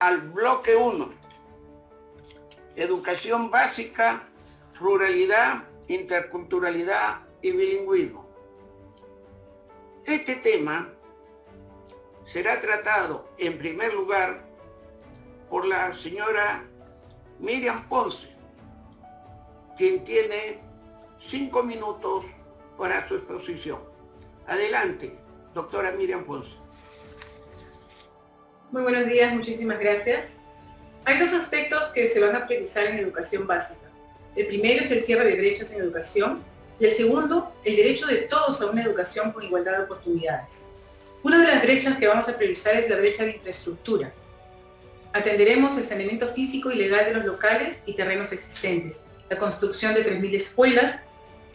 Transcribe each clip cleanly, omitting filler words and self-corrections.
al bloque 1, educación básica, ruralidad, interculturalidad y bilingüismo. Este tema será tratado en primer lugar por la señora Miriam Ponce, quien tiene 5 minutos para su exposición. Adelante, doctora Miriam Ponce. Muy buenos días, muchísimas gracias. Hay dos aspectos que se van a priorizar en educación básica. El primero es el cierre de brechas en educación y el segundo, el derecho de todos a una educación con igualdad de oportunidades. Una de las brechas que vamos a priorizar es la brecha de infraestructura. Atenderemos el saneamiento físico y legal de los locales y terrenos existentes, la construcción de 3.000 escuelas,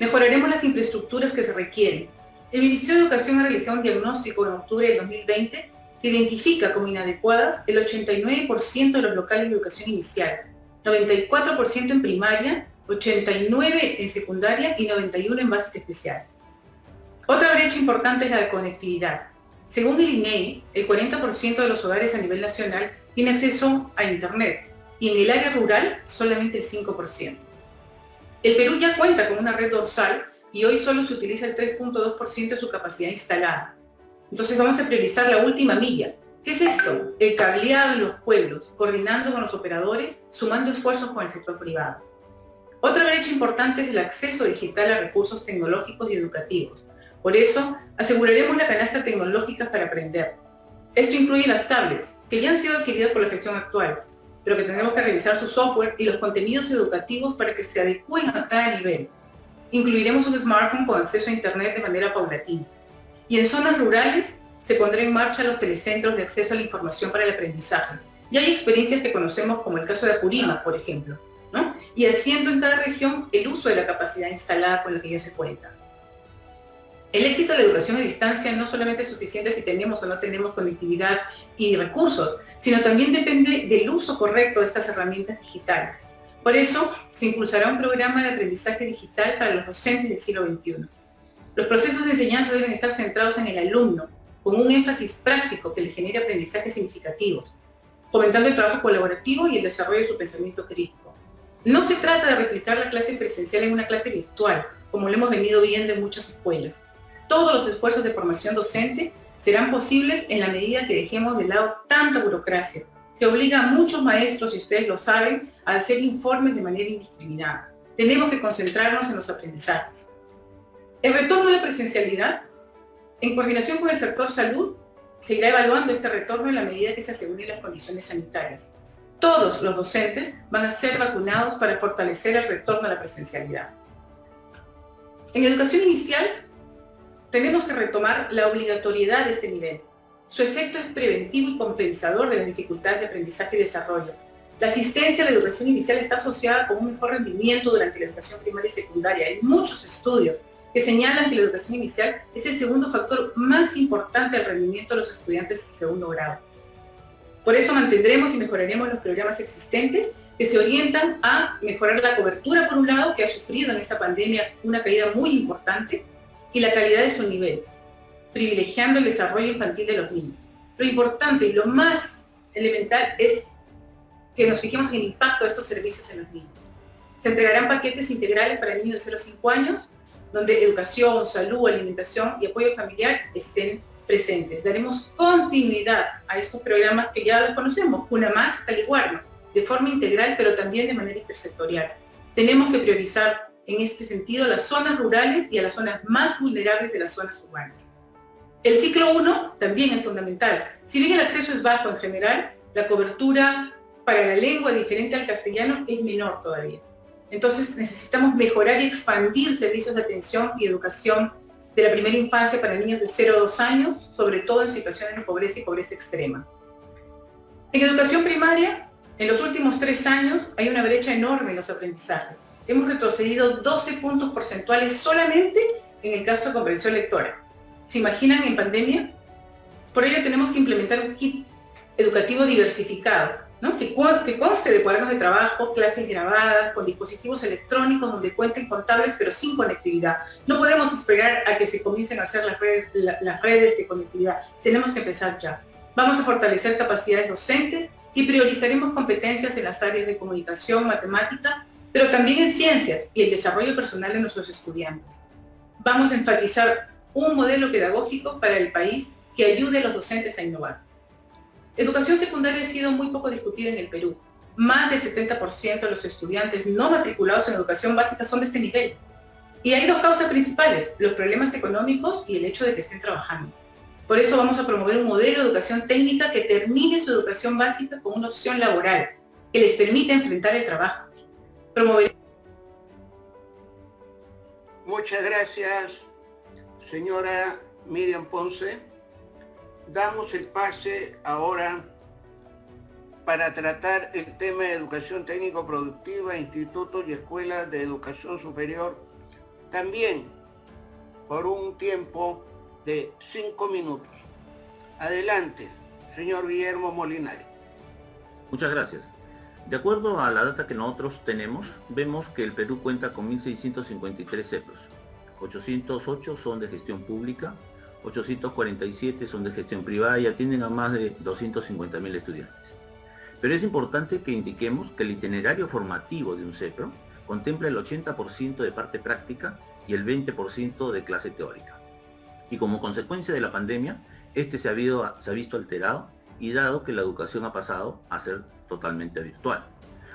mejoraremos las infraestructuras que se requieren. El Ministerio de Educación ha realizado un diagnóstico en octubre del 2020 que identifica como inadecuadas el 89% de los locales de educación inicial, 94% en primaria, 89% en secundaria y 91% en básica especial. Otra brecha importante es la de conectividad. Según el INEI, el 40% de los hogares a nivel nacional tiene acceso a Internet y en el área rural solamente el 5%. El Perú ya cuenta con una red dorsal y hoy solo se utiliza el 3.2% de su capacidad instalada. Entonces vamos a priorizar la última milla. ¿Qué es esto? El cableado en los pueblos, coordinando con los operadores, sumando esfuerzos con el sector privado. Otra brecha importante es el acceso digital a recursos tecnológicos y educativos. Por eso, aseguraremos la canasta tecnológica para aprender. Esto incluye las tablets, que ya han sido adquiridas por la gestión actual, pero que tendremos que revisar su software y los contenidos educativos para que se adecúen a cada nivel. Incluiremos un smartphone con acceso a Internet de manera paulatina. Y en zonas rurales se pondrá en marcha los telecentros de acceso a la información para el aprendizaje. Y hay experiencias que conocemos como el caso de Apurímac, por ejemplo, ¿no? Y haciendo en cada región el uso de la capacidad instalada con la que ya se cuenta. El éxito de la educación a distancia no solamente es suficiente si tenemos o no tenemos conectividad y recursos, sino también depende del uso correcto de estas herramientas digitales. Por eso, se impulsará un programa de aprendizaje digital para los docentes del siglo XXI. Los procesos de enseñanza deben estar centrados en el alumno, con un énfasis práctico que le genere aprendizajes significativos, fomentando el trabajo colaborativo y el desarrollo de su pensamiento crítico. No se trata de replicar la clase presencial en una clase virtual, como lo hemos venido viendo en muchas escuelas. Todos los esfuerzos de formación docente serán posibles en la medida que dejemos de lado tanta burocracia, que obliga a muchos maestros, y ustedes lo saben, a hacer informes de manera indiscriminada. Tenemos que concentrarnos en los aprendizajes. El retorno a la presencialidad, en coordinación con el sector salud, se irá evaluando este retorno en la medida que se aseguren las condiciones sanitarias. Todos los docentes van a ser vacunados para fortalecer el retorno a la presencialidad. En educación inicial, tenemos que retomar la obligatoriedad de este nivel. Su efecto es preventivo y compensador de las dificultades de aprendizaje y desarrollo. La asistencia a la educación inicial está asociada con un mejor rendimiento durante la educación primaria y secundaria. Hay muchos estudios que señalan que la educación inicial es el segundo factor más importante del rendimiento de los estudiantes de segundo grado. Por eso mantendremos y mejoraremos los programas existentes que se orientan a mejorar la cobertura, por un lado, que ha sufrido en esta pandemia una caída muy importante, y la calidad de su nivel, privilegiando el desarrollo infantil de los niños. Lo importante y lo más elemental es que nos fijemos en el impacto de estos servicios en los niños. Se entregarán paquetes integrales para niños de 0 a 5 años, donde educación, salud, alimentación y apoyo familiar estén presentes. Daremos continuidad a estos programas que ya los conocemos, una más, Caliguarno, de forma integral, pero también de manera intersectorial. Tenemos que priorizar en este sentido a las zonas rurales y a las zonas más vulnerables de las zonas urbanas. El ciclo 1 también es fundamental. Si bien el acceso es bajo en general, la cobertura para la lengua diferente al castellano es menor todavía. Entonces necesitamos mejorar y expandir servicios de atención y educación de la primera infancia para niños de 0 a 2 años, sobre todo en situaciones de pobreza y pobreza extrema. En educación primaria, en los últimos 3 años hay una brecha enorme en los aprendizajes. Hemos retrocedido 12 puntos porcentuales solamente en el caso de comprensión lectora. ¿Se imaginan en pandemia? Por ello tenemos que implementar un kit educativo diversificado, ¿no? que conste de cuadernos de trabajo, clases grabadas, con dispositivos electrónicos donde cuenten con tablets pero sin conectividad. No podemos esperar a que se comiencen a hacer las redes de conectividad. Tenemos que empezar ya. Vamos a fortalecer capacidades docentes y priorizaremos competencias en las áreas de comunicación, matemática, pero también en ciencias y el desarrollo personal de nuestros estudiantes. Vamos a enfatizar un modelo pedagógico para el país que ayude a los docentes a innovar. Educación secundaria ha sido muy poco discutida en el Perú. Más del 70% de los estudiantes no matriculados en educación básica son de este nivel. Y hay dos causas principales, los problemas económicos y el hecho de que estén trabajando. Por eso vamos a promover un modelo de educación técnica que termine su educación básica con una opción laboral, que les permita enfrentar el trabajo. Muchas gracias, señora Miriam Ponce. Damos el pase ahora para tratar el tema de educación técnico-productiva, institutos y escuelas de educación superior, también por un tiempo de 5 minutos. Adelante, señor Guillermo Molinari. Muchas gracias. De acuerdo a la data que nosotros tenemos, vemos que el Perú cuenta con 1.653 CEPROS. 808 son de gestión pública, 847 son de gestión privada y atienden a más de 250.000 estudiantes. Pero es importante que indiquemos que el itinerario formativo de un CEPRO contempla el 80% de parte práctica y el 20% de clase teórica. Y como consecuencia de la pandemia, este se ha visto alterado y dado que la educación ha pasado a ser totalmente virtual,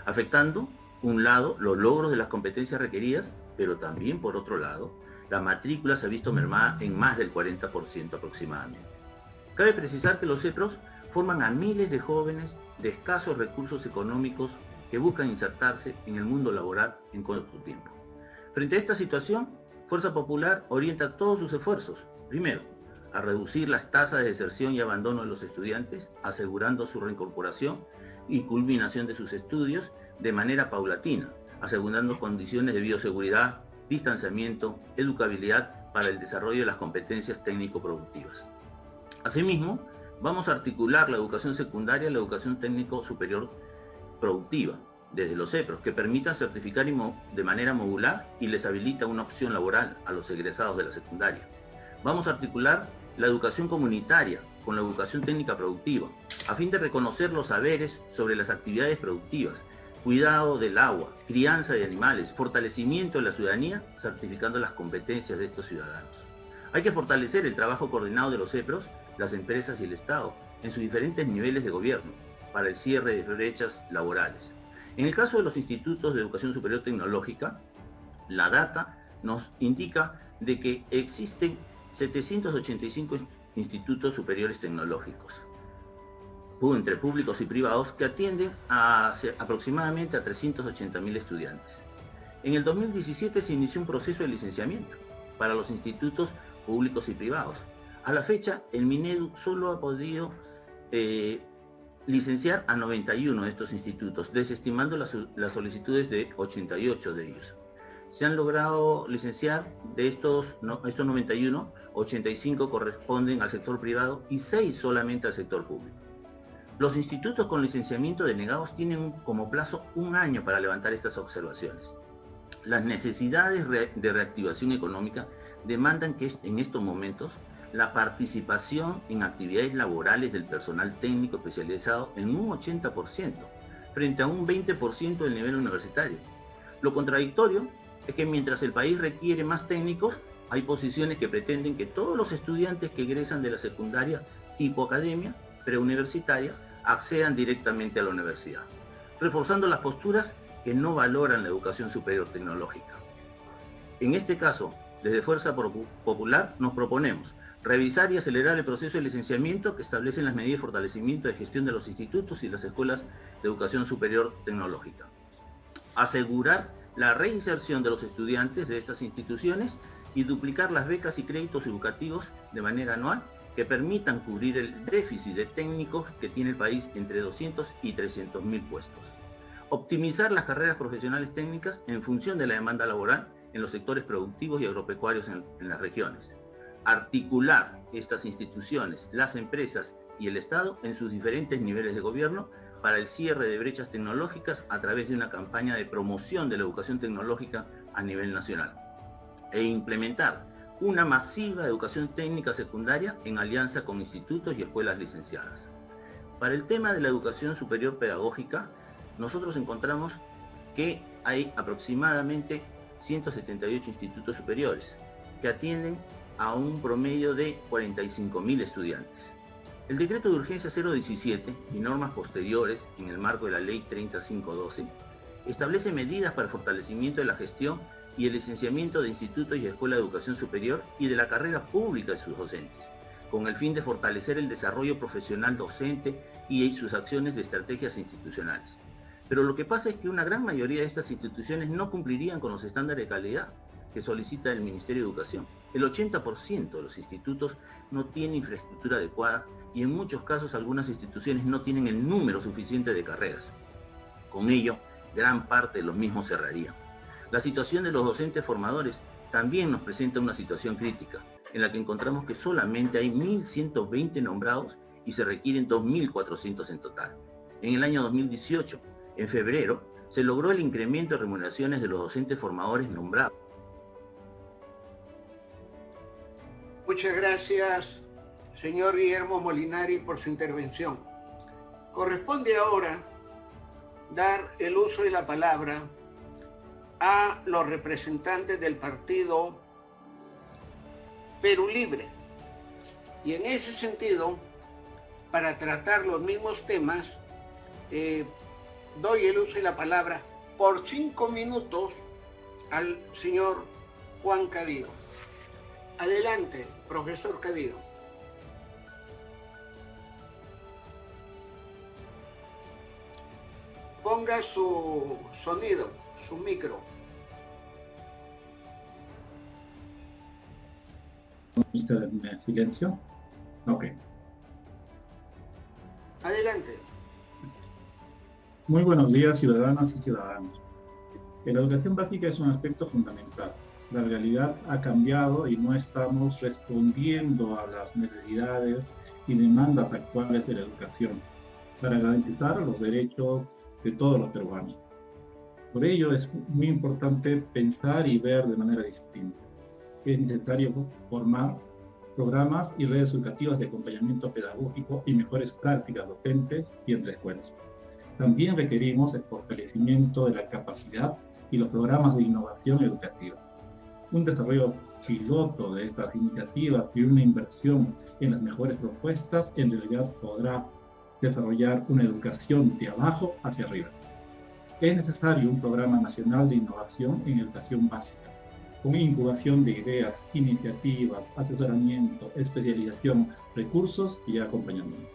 afectando, un lado, los logros de las competencias requeridas, pero también, por otro lado, la matrícula se ha visto mermada en más del 40% aproximadamente. Cabe precisar que los CEPROS forman a miles de jóvenes de escasos recursos económicos que buscan insertarse en el mundo laboral en corto tiempo. Frente a esta situación, Fuerza Popular orienta todos sus esfuerzos, primero, a reducir las tasas de deserción y abandono de los estudiantes, asegurando su reincorporación y culminación de sus estudios de manera paulatina, asegurando condiciones de bioseguridad, distanciamiento, educabilidad para el desarrollo de las competencias técnico-productivas. Asimismo, vamos a articular la educación secundaria y la educación técnico superior productiva, desde los CEPROS, que permitan certificar de manera modular y les habilita una opción laboral a los egresados de la secundaria. Vamos a articular la educación comunitaria con la educación técnica productiva, a fin de reconocer los saberes sobre las actividades productivas, cuidado del agua, crianza de animales, fortalecimiento de la ciudadanía, certificando las competencias de estos ciudadanos. Hay que fortalecer el trabajo coordinado de los CEPROS, las empresas y el Estado, en sus diferentes niveles de gobierno, para el cierre de brechas laborales. En el caso de los institutos de educación superior tecnológica, la data nos indica de que existen 785 institutos superiores tecnológicos, entre públicos y privados, que atienden aproximadamente a 380.000 estudiantes. En el 2017 se inició un proceso de licenciamiento para los institutos públicos y privados. A la fecha, el Minedu solo ha podido licenciar a 91 de estos institutos, desestimando las solicitudes de 88 de ellos. Se han logrado licenciar de estos 91, 85 corresponden al sector privado y 6 solamente al sector público. Los institutos con licenciamiento denegados tienen como plazo un año para levantar estas observaciones. Las necesidades de reactivación económica demandan que en estos momentos la participación en actividades laborales del personal técnico especializado en un 80%, frente a un 20% del nivel universitario. Lo contradictorio es que mientras el país requiere más técnicos, hay posiciones que pretenden que todos los estudiantes que egresan de la secundaria tipo academia, preuniversitaria, accedan directamente a la universidad, reforzando las posturas que no valoran la educación superior tecnológica. En este caso, desde Fuerza Popular nos proponemos revisar y acelerar el proceso de licenciamiento que establecen las medidas de fortalecimiento de gestión de los institutos y las escuelas de educación superior tecnológica. Asegurar la reinserción de los estudiantes de estas instituciones y duplicar las becas y créditos educativos de manera anual que permitan cubrir el déficit de técnicos que tiene el país entre 200 y 300.000 puestos. Optimizar las carreras profesionales técnicas en función de la demanda laboral en los sectores productivos y agropecuarios en las regiones. Articular estas instituciones, las empresas y el Estado en sus diferentes niveles de gobierno para el cierre de brechas tecnológicas a través de una campaña de promoción de la educación tecnológica a nivel nacional. E implementar una masiva educación técnica secundaria en alianza con institutos y escuelas licenciadas. Para el tema de la educación superior pedagógica, nosotros encontramos que hay aproximadamente 178 institutos superiores que atienden a un promedio de 45.000 estudiantes. El decreto de urgencia 017 y normas posteriores en el marco de la ley 3512 establece medidas para el fortalecimiento de la gestión y el licenciamiento de institutos y escuelas de educación superior y de la carrera pública de sus docentes, con el fin de fortalecer el desarrollo profesional docente y sus acciones de estrategias institucionales. Pero lo que pasa es que una gran mayoría de estas instituciones no cumplirían con los estándares de calidad que solicita el Ministerio de Educación. El 80% de los institutos no tiene infraestructura adecuada y en muchos casos algunas instituciones no tienen el número suficiente de carreras. Con ello, gran parte de los mismos cerrarían. La situación de los docentes formadores también nos presenta una situación crítica, en la que encontramos que solamente hay 1.120 nombrados y se requieren 2.400 en total. En el año 2018, en febrero, se logró el incremento de remuneraciones de los docentes formadores nombrados. Muchas gracias, señor Guillermo Molinari, por su intervención. Corresponde ahora dar el uso de la palabra a los representantes del partido Perú Libre. Y en ese sentido, para tratar los mismos temas, doy el uso de la palabra por 5 minutos al señor Juan Cadío. Adelante, profesor Cadío. Ponga su sonido, su micro. ¿Silencio? Ok. Adelante. Muy buenos días, ciudadanas y ciudadanos. La educación básica es un aspecto fundamental. La realidad ha cambiado y no estamos respondiendo a las necesidades y demandas actuales de la educación para garantizar los derechos de todos los peruanos. Por ello es muy importante pensar y ver de manera distinta. Es necesario formar programas y redes educativas de acompañamiento pedagógico y mejores prácticas docentes y entre escuelas. También requerimos el fortalecimiento de la capacidad y los programas de innovación educativa. Un desarrollo piloto de estas iniciativas y una inversión en las mejores propuestas en realidad podrá desarrollar una educación de abajo hacia arriba. Es necesario un programa nacional de innovación en educación básica, con incubación de ideas, iniciativas, asesoramiento, especialización, recursos y acompañamiento.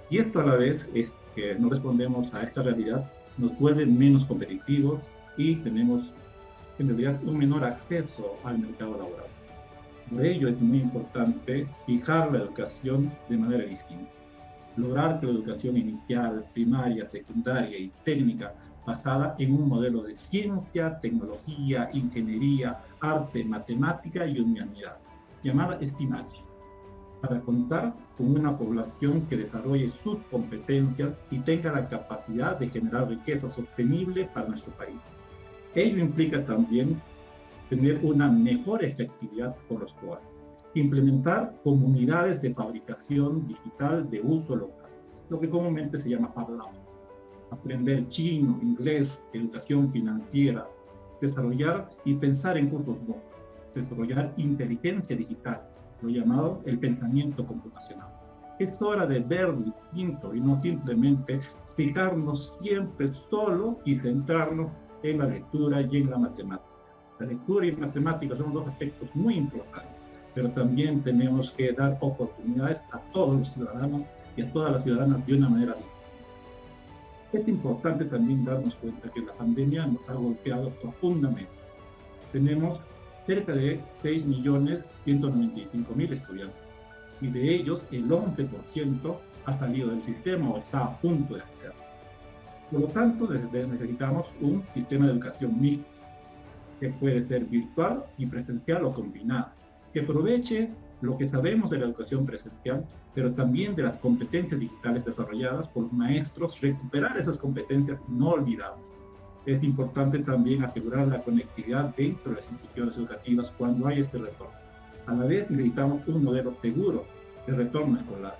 Y esto a la vez es que no respondemos a esta realidad, nos vuelve menos competitivos y tenemos en realidad un menor acceso al mercado laboral. Por ello es muy importante fijar la educación de manera distinta. Lograr que la educación inicial, primaria, secundaria y técnica basada en un modelo de ciencia, tecnología, ingeniería, arte, matemática y humanidad, llamada STEAM-H, para contar con una población que desarrolle sus competencias y tenga la capacidad de generar riqueza sostenible para nuestro país. Ello implica también tener una mejor efectividad con los POA, implementar comunidades de fabricación digital de uso local, lo que comúnmente se llama Fab Lab, aprender chino, inglés, educación financiera, desarrollar y pensar en cursos nuevos, desarrollar inteligencia digital, lo llamado el pensamiento computacional. Es hora de ver distinto y no simplemente fijarnos siempre solo y centrarnos en la lectura y en la matemática. La lectura y la matemática son dos aspectos muy importantes, pero también tenemos que dar oportunidades a todos los ciudadanos y a todas las ciudadanas de una manera distinta. Es importante también darnos cuenta que la pandemia nos ha golpeado profundamente. Tenemos cerca de 6.195.000 estudiantes y de ellos el 11% ha salido del sistema o está a punto de hacerlo. Por lo tanto, necesitamos un sistema de educación mixto, que puede ser virtual y presencial o combinado, que aproveche lo que sabemos de la educación presencial, pero también de las competencias digitales desarrolladas por los maestros, recuperar esas competencias no olvidables. Es importante también asegurar la conectividad dentro de las instituciones educativas cuando hay este retorno. A la vez necesitamos un modelo seguro de retorno escolar.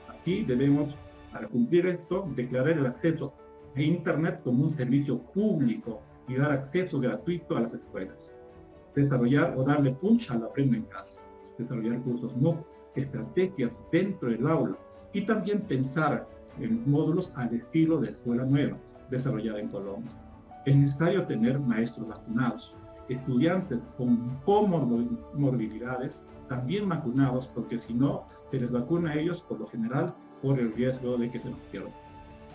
Aquí debemos Para cumplir esto, declarar el acceso a Internet como un servicio público y dar acceso gratuito a las escuelas. Desarrollar o darle punch al aprendo en casa. Desarrollar cursos MOOC, estrategias dentro del aula y también pensar en módulos al estilo de Escuela Nueva, desarrollada en Colombia. Es necesario tener maestros vacunados, estudiantes con comorbilidades también vacunados, porque si no se les vacuna a ellos, por lo general corre el riesgo de que se nos pierdan.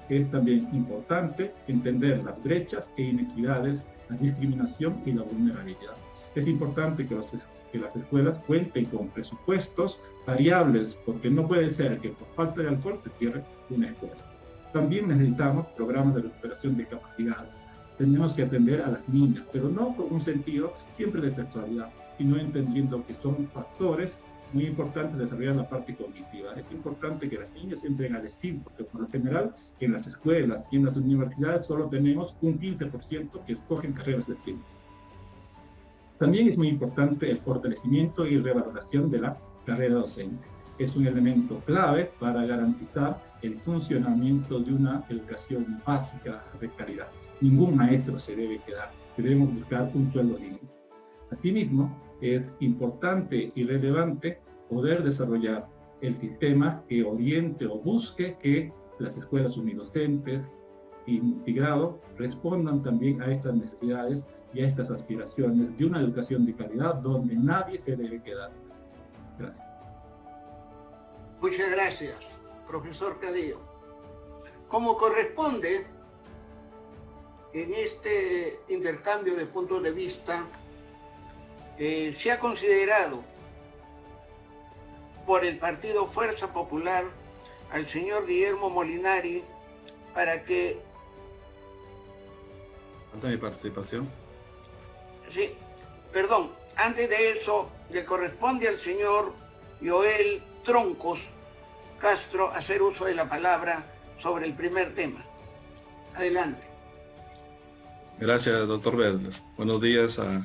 Es también importante entender las brechas e inequidades, la discriminación y la vulnerabilidad. Es importante que las escuelas cuenten con presupuestos variables, porque no puede ser que por falta de alcohol se cierre una escuela. También necesitamos programas de recuperación de capacidades. Tenemos que atender a las niñas, pero no con un sentido siempre de sexualidad, sino entendiendo que son factores muy importantes de desarrollar la parte cognitiva. Es importante que las niñas entren al STEAM, porque por lo general en las escuelas y en las universidades solo tenemos un 15% que escogen carreras de STEAM. También es muy importante el fortalecimiento y revaloración de la carrera docente. Es un elemento clave para garantizar el funcionamiento de una educación básica de calidad. Ningún maestro se debe quedar, debemos buscar un sueldo digno. Asimismo, es importante y relevante poder desarrollar el sistema que oriente o busque que las escuelas unidocentes y multigrado respondan también a estas necesidades y a estas aspiraciones de una educación de calidad donde nadie se debe quedar. Gracias. Muchas gracias, profesor Cadillo. Como corresponde, en este intercambio de puntos de vista, se ha considerado por el partido Fuerza Popular al señor Guillermo Molinari para que... ¿Falta mi participación? Sí, perdón, antes de eso le corresponde al señor Joel Troncos Castro hacer uso de la palabra sobre el primer tema. Adelante. Gracias, doctor Bedler. Buenos días a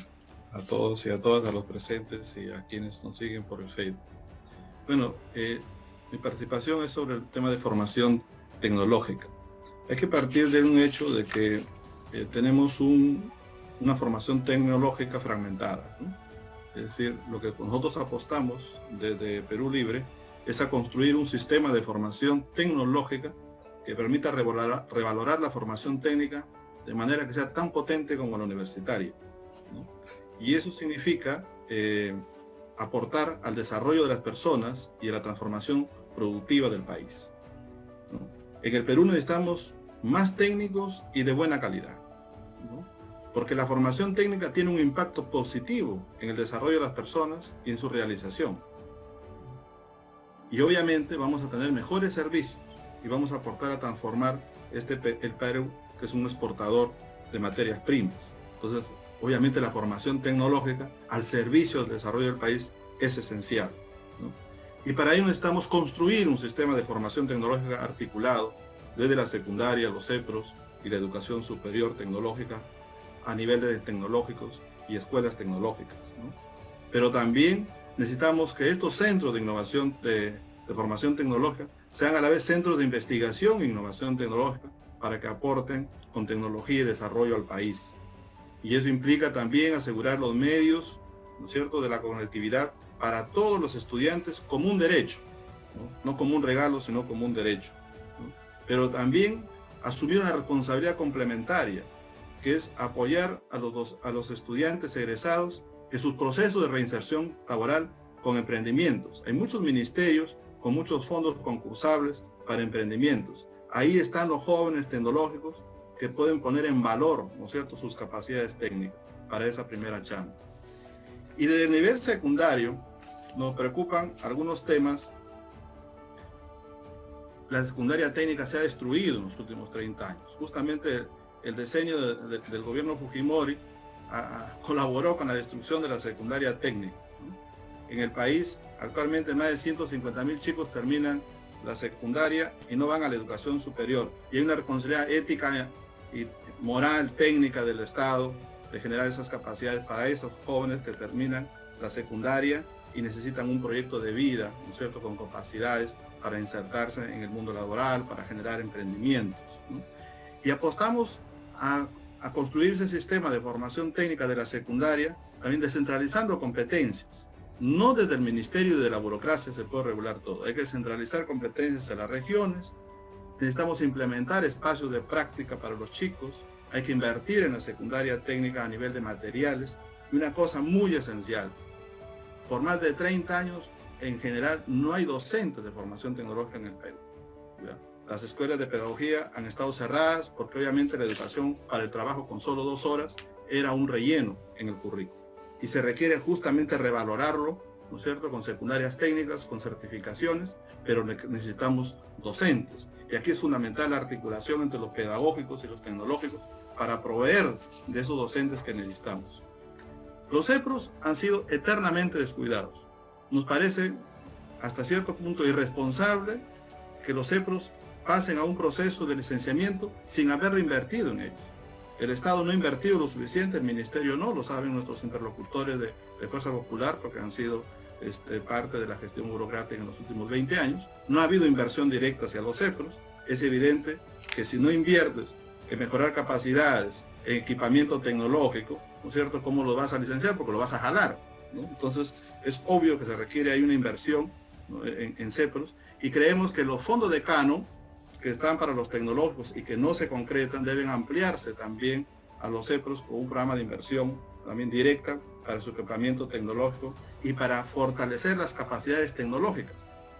todos y a todas, a los presentes y a quienes nos siguen por el Facebook. Bueno, mi participación es sobre el tema de formación tecnológica. Hay que partir de un hecho de que tenemos una formación tecnológica fragmentada, ¿no? Es decir, lo que nosotros apostamos desde Perú Libre es a construir un sistema de formación tecnológica que permita revalorar la formación técnica de manera que sea tan potente como la universitaria, ¿no? Y eso significa aportar al desarrollo de las personas y a la transformación productiva del país, ¿no? En el Perú necesitamos más técnicos y de buena calidad, ¿no? Porque la formación técnica tiene un impacto positivo en el desarrollo de las personas y en su realización. Y obviamente vamos a tener mejores servicios y vamos a aportar a transformar el Perú, que es un exportador de materias primas. Entonces, obviamente la formación tecnológica al servicio del desarrollo del país es esencial, ¿no? Y para ello necesitamos construir un sistema de formación tecnológica articulado desde la secundaria, los CEPROS y la educación superior tecnológica a nivel de tecnológicos y escuelas tecnológicas, ¿no? Pero también necesitamos que estos centros de innovación, de formación tecnológica, sean a la vez centros de investigación e innovación tecnológica para que aporten con tecnología y desarrollo al país. Y eso implica también asegurar los medios, ¿no es cierto?, de la conectividad para todos los estudiantes como un derecho, ¿no? No como un regalo, sino como un derecho, ¿no? Pero también asumir una responsabilidad complementaria, que es apoyar a los estudiantes egresados en sus procesos de reinserción laboral con emprendimientos. Hay muchos ministerios con muchos fondos concursables para emprendimientos. Ahí están los jóvenes tecnológicos que pueden poner en valor, ¿no es cierto?, sus capacidades técnicas para esa primera chamba. Y desde el nivel secundario nos preocupan algunos temas. La secundaria técnica se ha destruido en los últimos 30 años. Justamente el diseño del gobierno Fujimori colaboró con la destrucción de la secundaria técnica, ¿no? En el país, actualmente más de 150.000 chicos terminan la secundaria y no van a la educación superior. Y hay una responsabilidad ética y moral, técnica del Estado de generar esas capacidades para esos jóvenes que terminan la secundaria y necesitan un proyecto de vida, ¿no es cierto?, con capacidades para insertarse en el mundo laboral, para generar emprendimientos, ¿no? Y apostamos a construir ese sistema de formación técnica de la secundaria, también descentralizando competencias. No desde el ministerio y de la burocracia se puede regular todo. Hay que centralizar competencias en las regiones. Necesitamos implementar espacios de práctica para los chicos. Hay que invertir en la secundaria técnica a nivel de materiales. Y una cosa muy esencial, por más de 30 años, en general, no hay docentes de formación tecnológica en el Perú. ¿Ya? Las escuelas de pedagogía han estado cerradas porque obviamente la educación para el trabajo con solo 2 horas era un relleno en el currículo. Y se requiere justamente revalorarlo, ¿no es cierto?, con secundarias técnicas, con certificaciones, pero necesitamos docentes. Y aquí es fundamental la articulación entre los pedagógicos y los tecnológicos para proveer de esos docentes que necesitamos. Los CEPROS han sido eternamente descuidados. Nos parece hasta cierto punto irresponsable que los CEPROS pasen a un proceso de licenciamiento sin haber invertido en ellos. El Estado no ha invertido lo suficiente, el Ministerio no, lo saben nuestros interlocutores de Fuerza Popular, porque han sido parte de la gestión burocrática en los últimos 20 años. No ha habido inversión directa hacia los CEPROS. Es evidente que si no inviertes en mejorar capacidades, en equipamiento tecnológico, ¿no es cierto?, ¿cómo lo vas a licenciar? Porque lo vas a jalar, ¿no? Entonces, es obvio que se requiere ahí una inversión, ¿no?, en CEPROS, y creemos que los fondos de Cano, que están para los tecnológicos y que no se concretan, deben ampliarse también a los CEPROS con un programa de inversión también directa para su equipamiento tecnológico y para fortalecer las capacidades tecnológicas,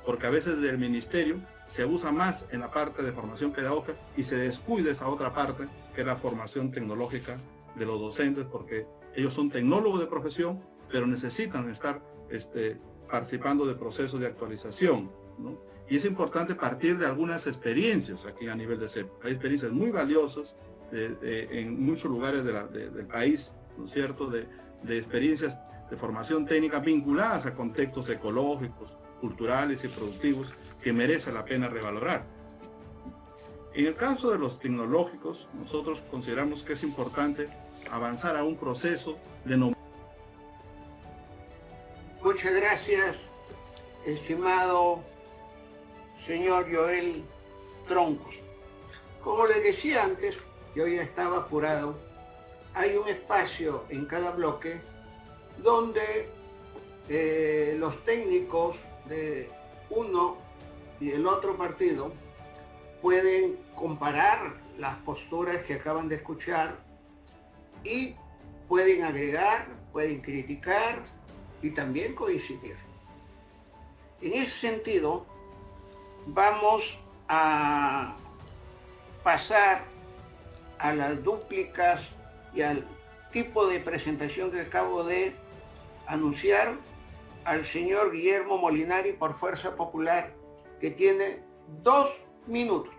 porque a veces desde el Ministerio se abusa más en la parte de formación pedagógica y se descuida esa otra parte que es la formación tecnológica de los docentes, porque ellos son tecnólogos de profesión, pero necesitan estar participando de procesos de actualización, ¿no? Y es importante partir de algunas experiencias aquí a nivel de CEP. Hay experiencias muy valiosas en muchos lugares del país, ¿no es cierto?, de experiencias de formación técnica vinculadas a contextos ecológicos, culturales y productivos que merece la pena revalorar. En el caso de los tecnológicos, nosotros consideramos que es importante avanzar a un proceso de Muchas gracias, estimado señor Joel Troncos. Como les decía antes, yo ya estaba apurado, hay un espacio en cada bloque donde los técnicos de uno y el otro partido pueden comparar las posturas que acaban de escuchar y pueden agregar, pueden criticar y también coincidir. En ese sentido, vamos a pasar a las dúplicas y al tipo de presentación que acabo de anunciar al señor Guillermo Molinari por Fuerza Popular, que tiene 2 minutos.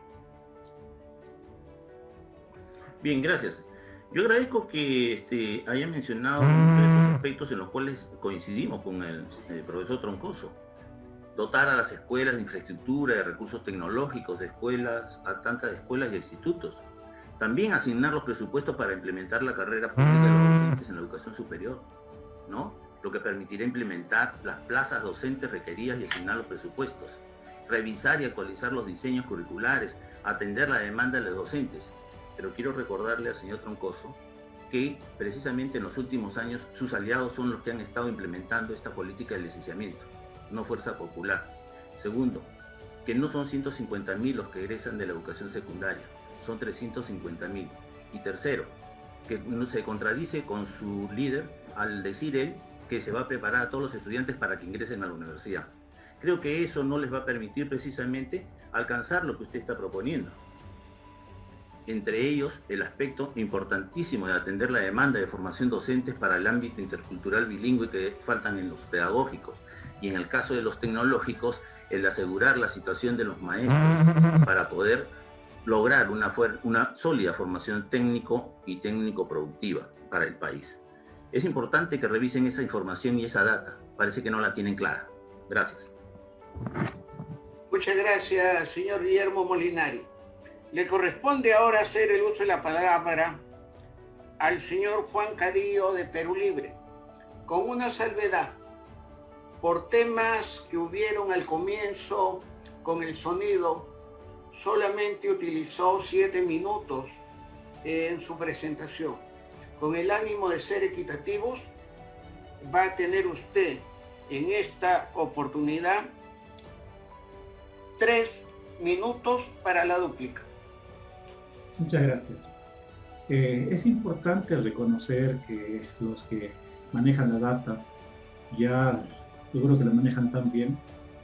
Bien, gracias. Yo agradezco que haya mencionado muchos aspectos en los cuales coincidimos con el profesor Troncoso. Dotar a las escuelas de infraestructura, de recursos tecnológicos, a tantas escuelas y institutos. También asignar los presupuestos para implementar la carrera pública de los docentes en la educación superior, ¿no? Lo que permitirá implementar las plazas docentes requeridas y asignar los presupuestos. Revisar y actualizar los diseños curriculares, atender la demanda de los docentes. Pero quiero recordarle al señor Troncoso que precisamente en los últimos años sus aliados son los que han estado implementando esta política de licenciamiento, no Fuerza Popular. Segundo, que no son 150.000 los que egresan de la educación secundaria, son 350.000. Y tercero, que no se contradice con su líder al decir él que se va a preparar a todos los estudiantes para que ingresen a la universidad. Creo que eso no les va a permitir precisamente alcanzar lo que usted está proponiendo. Entre ellos, el aspecto importantísimo de atender la demanda de formación docentes para el ámbito intercultural bilingüe que faltan en los pedagógicos. Y en el caso de los tecnológicos, el de asegurar la situación de los maestros para poder lograr una sólida formación técnico y técnico-productiva para el país. Es importante que revisen esa información y esa data. Parece que no la tienen clara. Gracias. Muchas gracias, señor Guillermo Molinari. Le corresponde ahora hacer el uso de la palabra al señor Juan Cadillo de Perú Libre, con una salvedad. Por temas que hubieron al comienzo con el sonido solamente utilizó 7 minutos en su presentación. Con el ánimo de ser equitativos, va a tener usted en esta oportunidad 3 minutos para la dúplica. Muchas gracias. Es importante reconocer que los que manejan la data ya, yo creo que la manejan tan bien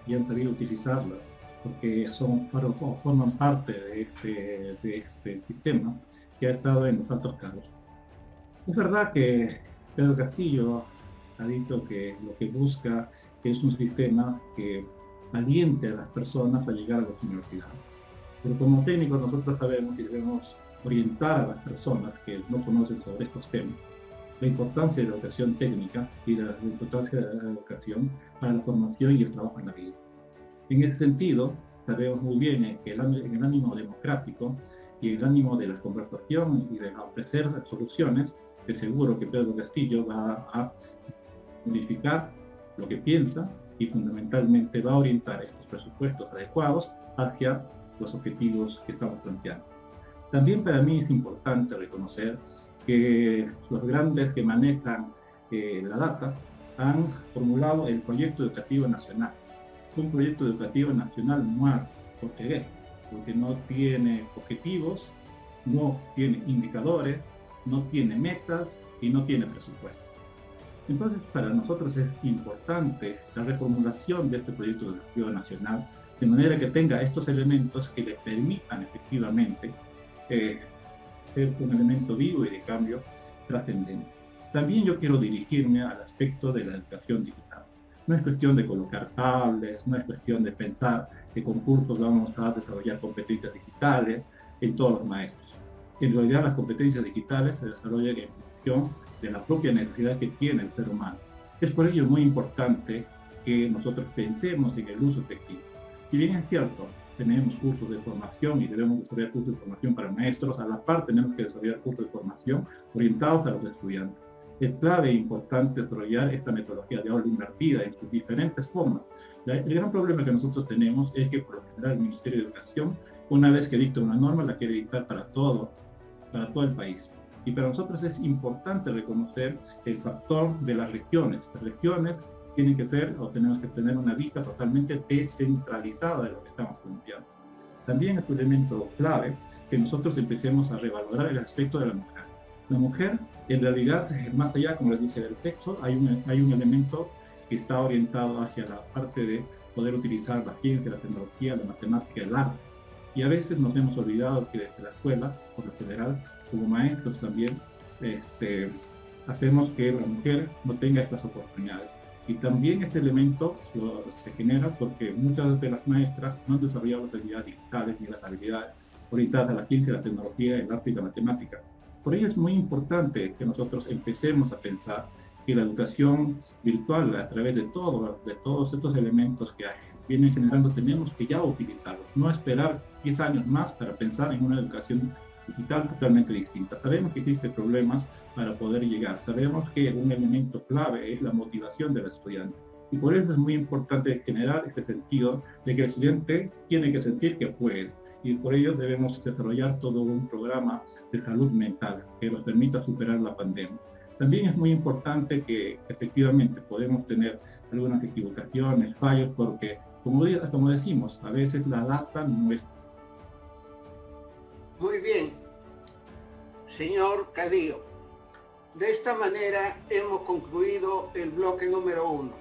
y han sabido utilizarla, porque forman parte de este sistema que ha estado en los altos cargos. Es verdad que Pedro Castillo ha dicho que lo que busca es un sistema que aliente a las personas a llegar a las universidades. Pero como técnicos nosotros sabemos que debemos orientar a las personas que no conocen sobre estos temas la importancia de la educación técnica y la importancia de la educación para la formación y el trabajo en la vida. En ese sentido, sabemos muy bien que en el ánimo democrático y el ánimo de la conversación y de ofrecer soluciones, de seguro que Pedro Castillo va a modificar lo que piensa y fundamentalmente va a orientar estos presupuestos adecuados hacia los objetivos que estamos planteando. También para mí es importante reconocer que los grandes que manejan la data han formulado el proyecto educativo nacional. Un proyecto educativo nacional muerto, porque no tiene objetivos, no tiene indicadores, no tiene metas y no tiene presupuestos. Entonces, para nosotros es importante la reformulación de este proyecto educativo nacional, de manera que tenga estos elementos que le permitan efectivamente ser un elemento vivo y de cambio trascendente. También yo quiero dirigirme al aspecto de la educación digital. No es cuestión de colocar tablets, no es cuestión de pensar que con cursos vamos a desarrollar competencias digitales en todos los maestros. En realidad las competencias digitales se desarrollan en función de la propia necesidad que tiene el ser humano. Es por ello muy importante que nosotros pensemos en el uso efectivo. Si bien es cierto, tenemos cursos de formación y debemos desarrollar cursos de formación para maestros, a la par tenemos que desarrollar cursos de formación orientados a los estudiantes. Es clave e importante desarrollar esta metodología de aula invertida en sus diferentes formas. El gran problema que nosotros tenemos es que por lo general el Ministerio de Educación, una vez que dicta una norma, la quiere dictar para todo el país. Y para nosotros es importante reconocer el factor de las regiones. Las regiones tienen que ser o tenemos que tener una vista totalmente descentralizada de lo que estamos planteando. También es un elemento clave que nosotros empecemos a revalorar el aspecto de la mujer. La mujer, en realidad, más allá, como les dice, del sexo, hay un elemento que está orientado hacia la parte de poder utilizar la ciencia, la tecnología, la matemática, el arte. Y a veces nos hemos olvidado que desde la escuela, por lo general, como maestros también, hacemos que la mujer no tenga estas oportunidades. Y también este elemento se genera porque muchas de las maestras no han desarrollado las habilidades digitales ni las habilidades orientadas a la ciencia, la tecnología, el arte y la matemática. Por ello es muy importante que nosotros empecemos a pensar que la educación virtual, a través de todos estos elementos que vienen generando, tenemos que ya utilizarlos, no esperar 10 años más para pensar en una educación digital totalmente distinta. Sabemos que existen problemas para poder llegar, sabemos que un elemento clave es la motivación del estudiante. Y por eso es muy importante generar este sentido de que el estudiante tiene que sentir que puede. Y por ello debemos desarrollar todo un programa de salud mental que nos permita superar la pandemia. También es muy importante que efectivamente podemos tener algunas equivocaciones, fallos, porque como decimos, a veces la data no es. Muy bien, señor Cadillo. De esta manera hemos concluido el bloque número 1.